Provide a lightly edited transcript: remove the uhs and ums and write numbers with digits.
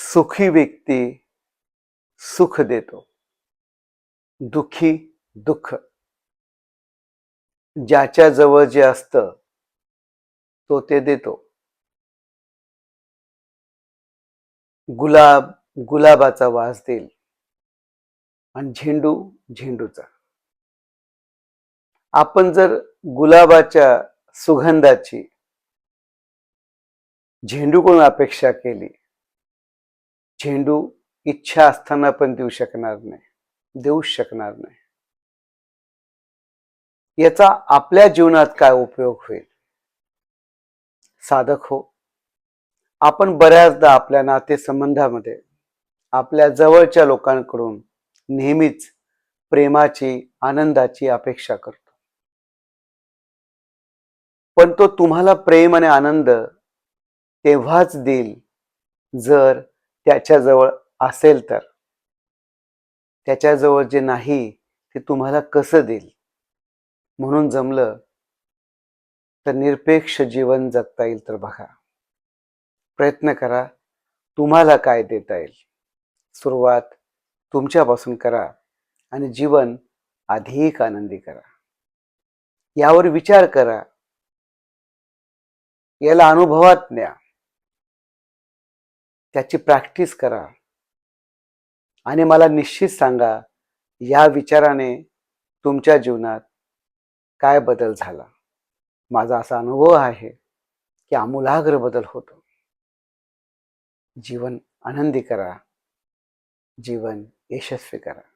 सुखी व्यक्ती सुख देतो, दुःखी दुःख. ज्याच्या जवळ जे असतं तो ते देतो. गुलाब गुलाबाचा वास देईल आणि झेंडू झेंडूचा. आपण जर गुलाबाच्या सुगंधाची झेंडूकडून अपेक्षा केली, झेंडू इच्छा असताना पण देऊच शकणार नाही. याचा आपल्या जीवनात काय उपयोग होईल? साधक हो, आपण बऱ्याचदा आपल्या नातेसंबंधामध्ये आपल्या जवळच्या लोकांकडून नेहमीच प्रेमाची, आनंदाची अपेक्षा करतो. पण तो तुम्हाला प्रेम आणि आनंद तेव्हाच देईल जर त्याच्याजवळ असेल तर. त्याच्याजवळ जे नाही ते तुम्हाला कसं देईल? म्हणून जमलं तर निरपेक्ष जीवन जगता येईल तर बघा. प्रयत्न करा, तुम्हाला काय देता येईल. सुरुवात तुमच्यापासून करा आणि जीवन अधिक आनंदी करा. यावर विचार करा, याला अनुभवात न्या, त्याची प्रॅक्टिस करा आणि मला निश्चित सांगा, या विचाराने तुमच्या जीवनात काय बदल झाला. माझा असा अनुभव आहे की आमूलाग्र बदल होतो. जीवन आनंदी करा, जीवन यशस्वी करा.